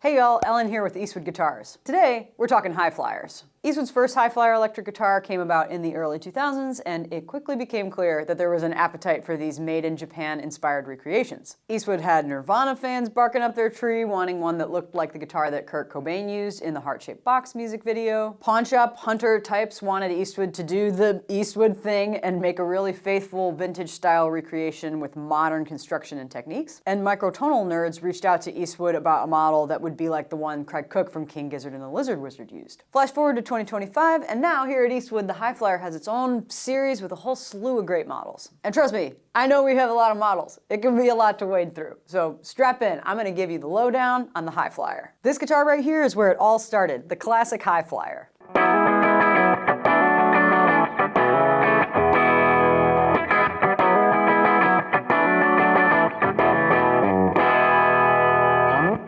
Hey y'all, Ellen here with Eastwood Guitars. Today, we're talking Hi-Fliers. Eastwood's first Hi-Flier electric guitar came about in the early 2000s, and it quickly became clear that there was an appetite for these made-in-Japan inspired recreations. Eastwood had Nirvana fans barking up their tree, wanting one that looked like the guitar that Kurt Cobain used in the Heart-Shaped Box music video. Pawnshop hunter types wanted Eastwood to do the Eastwood thing and make a really faithful vintage-style recreation with modern construction and techniques. And microtonal nerds reached out to Eastwood about a model that would be like the one Craig Cook from King Gizzard and the Lizard Wizard used. Flash forward to 2025, and now here at Eastwood, the Hi-Flier has its own series with a whole slew of great models. And trust me, I know we have a lot of models. It can be a lot to wade through. So strap in, I'm gonna give you the lowdown on the Hi-Flier. This guitar right here is where it all started, the classic Hi-Flier.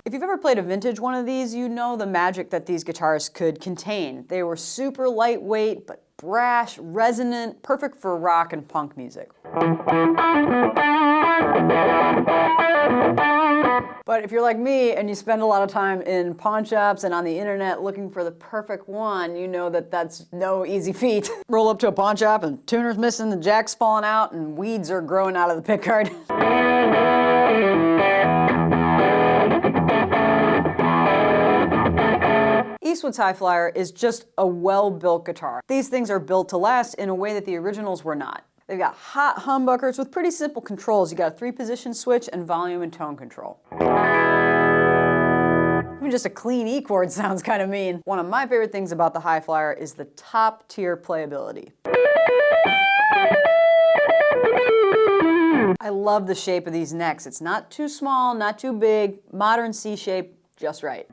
If you've ever played a vintage one of these, you know the magic that these guitars could contain. They were super lightweight, but brash, resonant, perfect for rock and punk music. But if you're like me and you spend a lot of time in pawn shops and on the internet looking for the perfect one, you know that that's no easy feat. Roll up to a pawn shop and tuner's missing, the jack's falling out, and weeds are growing out of the pickguard. Eastwood's Hi-Flier is just a well-built guitar. These things are built to last in a way that the originals were not. They've got hot humbuckers with pretty simple controls. You got a 3-position switch and volume and tone control. Even just a clean E chord sounds kind of mean. One of my favorite things about the Hi-Flier is the top-tier playability. I love the shape of these necks. It's not too small, not too big, modern C shape, just right.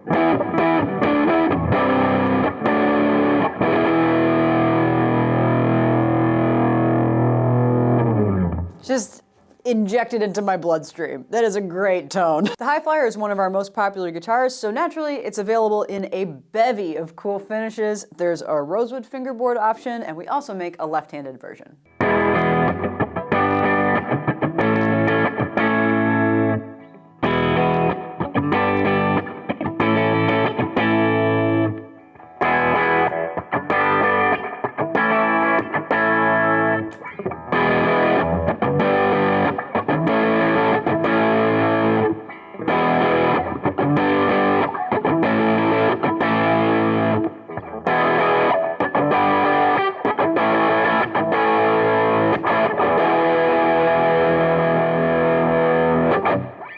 Just injected into my bloodstream. That is a great tone. The Hi-Flier is one of our most popular guitars, so naturally it's available in a bevy of cool finishes. There's a rosewood fingerboard option, and we also make a left-handed version.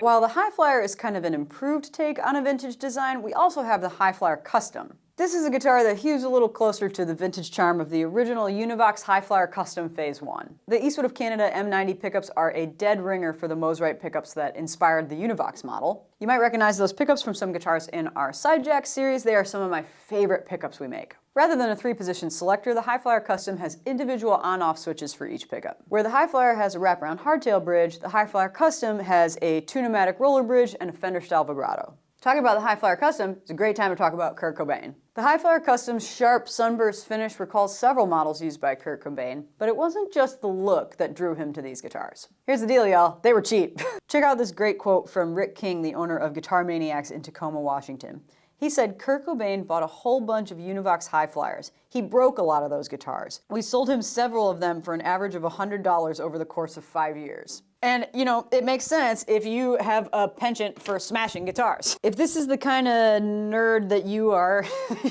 While the Hi-Flier is kind of an improved take on a vintage design, we also have the Hi-Flier Custom. This is a guitar that hews a little closer to the vintage charm of the original Univox Hi-Flier Custom Phase 1. The Eastwood of Canada M90 pickups are a dead ringer for the Mosrite pickups that inspired the Univox model. You might recognize those pickups from some guitars in our Sidejack series. They are some of my favorite pickups we make. Rather than a 3-position selector, the Hi-Flier Custom has individual on-off switches for each pickup. Where the Hi-Flier has a wraparound hardtail bridge, the Hi-Flier Custom has a tune-o-matic roller bridge and a Fender-style vibrato. Talking about the Hi-Flier Custom, it's a great time to talk about Kurt Cobain. The Hi-Flier Custom's sharp sunburst finish recalls several models used by Kurt Cobain, but it wasn't just the look that drew him to these guitars. Here's the deal, y'all, they were cheap. Check out this great quote from Rick King, the owner of Guitar Maniacs in Tacoma, Washington. He said Kurt Cobain bought a whole bunch of Univox Hi-Fliers. He broke a lot of those guitars. We sold him several of them for an average of $100 over the course of 5 years. And, you know, it makes sense if you have a penchant for smashing guitars. If this is the kind of nerd that you are,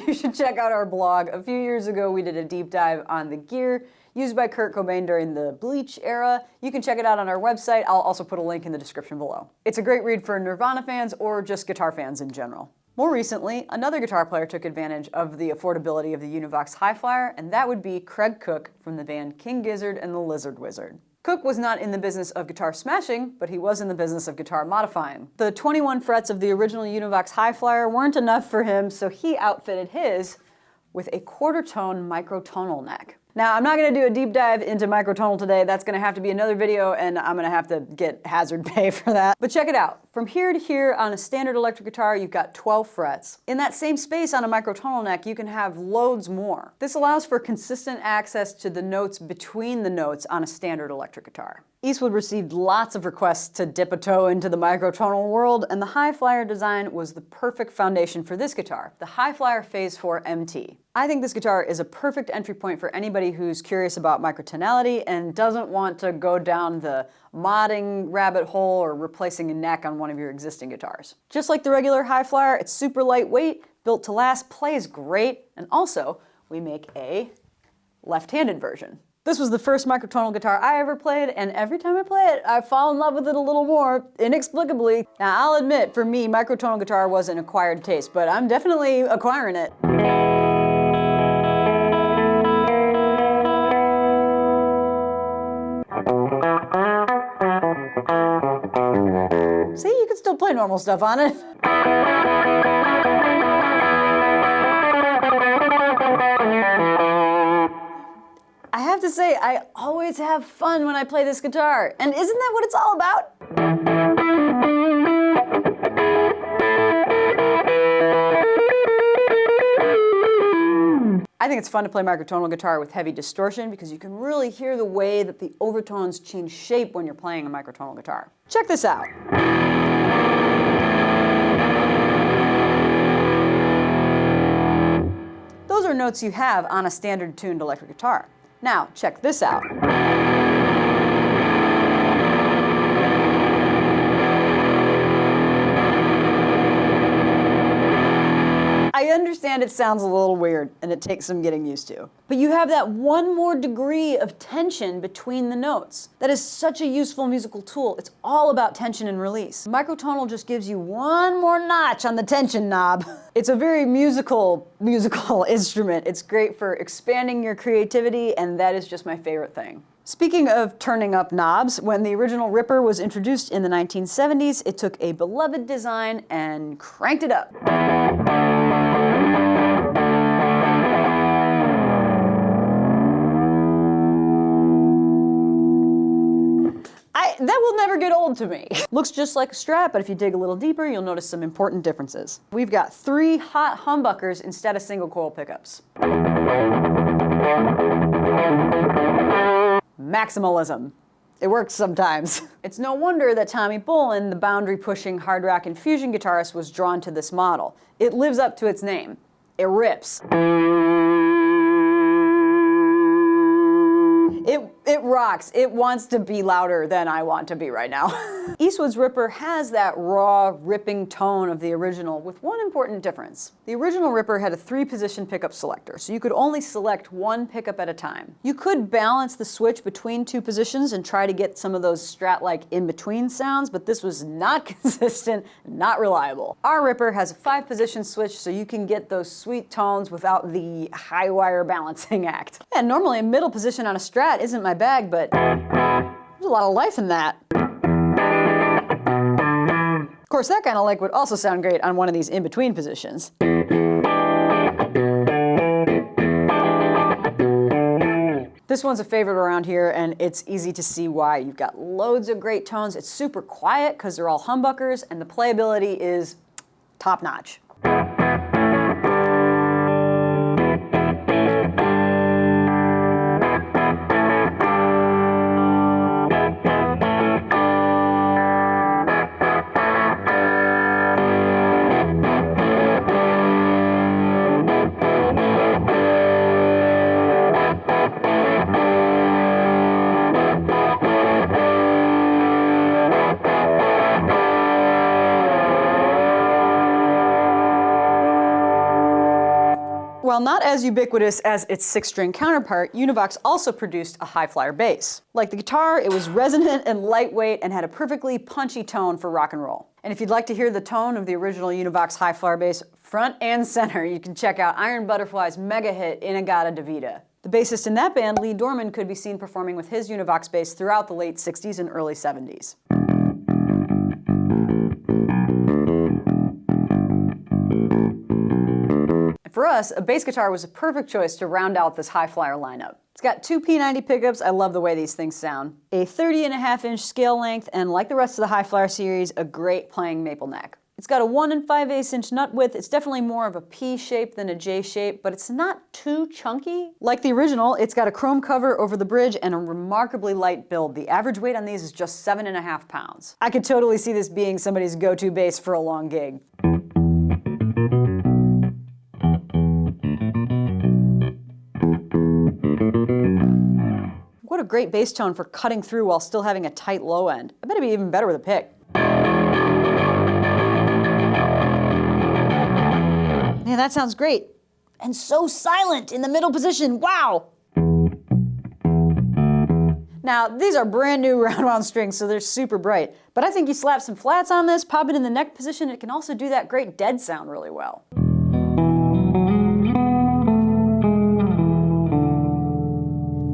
you should check out our blog. A few years ago, we did a deep dive on the gear used by Kurt Cobain during the Bleach era. You can check it out on our website. I'll also put a link in the description below. It's a great read for Nirvana fans or just guitar fans in general. More recently, another guitar player took advantage of the affordability of the Univox Hi-Flier, and that would be Craig Cook from the band King Gizzard and the Lizard Wizard. Cook was not in the business of guitar smashing, but he was in the business of guitar modifying. The 21 frets of the original Univox Hi-Flier weren't enough for him, so he outfitted his with a quarter-tone microtonal neck. Now, I'm not going to do a deep dive into microtonal today. That's going to have to be another video, and I'm going to have to get hazard pay for that. But check it out. From here to here on a standard electric guitar, you've got 12 frets. In that same space on a microtonal neck, you can have loads more. This allows for consistent access to the notes between the notes on a standard electric guitar. Eastwood received lots of requests to dip a toe into the microtonal world, and the Hi-Flier design was the perfect foundation for this guitar, the Hi-Flier Phase 4 MT. I think this guitar is a perfect entry point for anybody who's curious about microtonality and doesn't want to go down the modding rabbit hole or replacing a neck on one of your existing guitars. Just like the regular Hi-Flier, it's super lightweight, built to last, plays great, and also we make a left-handed version. This was the first microtonal guitar I ever played, and every time I play it, I fall in love with it a little more, inexplicably. Now, I'll admit, for me, microtonal guitar was an acquired taste, but I'm definitely acquiring it. See, you can still play normal stuff on it. I have to say, I always have fun when I play this guitar. And isn't that what it's all about? I think it's fun to play microtonal guitar with heavy distortion because you can really hear the way that the overtones change shape when you're playing a microtonal guitar. Check this out. Those are notes you have on a standard tuned electric guitar. Now, check this out. I understand it sounds a little weird and it takes some getting used to. But you have that one more degree of tension between the notes. That is such a useful musical tool. It's all about tension and release. Microtonal just gives you one more notch on the tension knob. It's a very musical instrument. It's great for expanding your creativity, and that is just my favorite thing. Speaking of turning up knobs, when the original Ripper was introduced in the 1970s, it took a beloved design and cranked it up. That will never get old to me. Looks just like a Strat, but if you dig a little deeper, you'll notice some important differences. We've got 3 hot humbuckers instead of single coil pickups. Maximalism. It works sometimes. It's no wonder that Tommy Bolin, the boundary-pushing hard rock and fusion guitarist, was drawn to this model. It lives up to its name. It rips. It rocks. It wants to be louder than I want to be right now. Eastwood's Ripper has that raw, ripping tone of the original with one important difference. The original Ripper had a 3-position pickup selector, so you could only select one pickup at a time. You could balance the switch between 2 positions and try to get some of those Strat-like in-between sounds, but this was not consistent, not reliable. Our Ripper has a 5-position switch, so you can get those sweet tones without the high wire balancing act. And normally a middle position on a Strat isn't my bag, but there's a lot of life in that. Of course, that kind of lick would also sound great on one of these in-between positions. This one's a favorite around here, and it's easy to see why. You've got loads of great tones. It's super quiet because they're all humbuckers, and the playability is top-notch. While not as ubiquitous as its 6-string counterpart, Univox also produced a Hi-Flier Bass. Like the guitar, it was resonant and lightweight and had a perfectly punchy tone for rock and roll. And if you'd like to hear the tone of the original Univox Hi-Flier Bass front and center, you can check out Iron Butterfly's mega hit In-A-Gadda-Da-Vida. The bassist in that band, Lee Dorman, could be seen performing with his Univox bass throughout the late 60s and early 70s. For us, a bass guitar was a perfect choice to round out this Hi-Flier lineup. It's got 2 P90 pickups. I love the way these things sound. A 30.5-inch scale length, and like the rest of the Hi-Flier series, a great playing maple neck. It's got a 1 5/8" nut width. It's definitely more of a P shape than a J shape, but it's not too chunky. Like the original, it's got a chrome cover over the bridge and a remarkably light build. The average weight on these is just 7.5 pounds. I could totally see this being somebody's go-to bass for a long gig. What a great bass tone for cutting through while still having a tight low end. I bet it'd be even better with a pick. Man, that sounds great. And so silent in the middle position, wow! Now, these are brand new round wound strings, so they're super bright. But I think you slap some flats on this, pop it in the neck position, it can also do that great dead sound really well.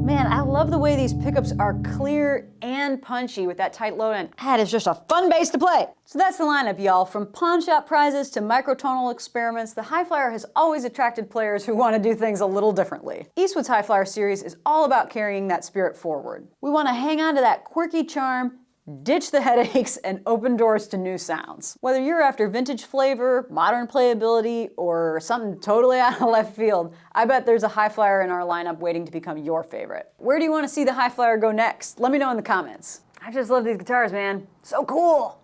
Man, I love the way these pickups are clear and punchy with that tight low end. That is just a fun bass to play. So that's the lineup, y'all. From pawn shop prizes to microtonal experiments, the Hi-Flier has always attracted players who want to do things a little differently. Eastwood's Hi-Flier Series is all about carrying that spirit forward. We want to hang on to that quirky charm, ditch the headaches, and open doors to new sounds. Whether you're after vintage flavor, modern playability, or something totally out of left field, I bet there's a Hi-Flier in our lineup waiting to become your favorite. Where do you want to see the Hi-Flier go next? Let me know in the comments. I just love these guitars, man. So cool!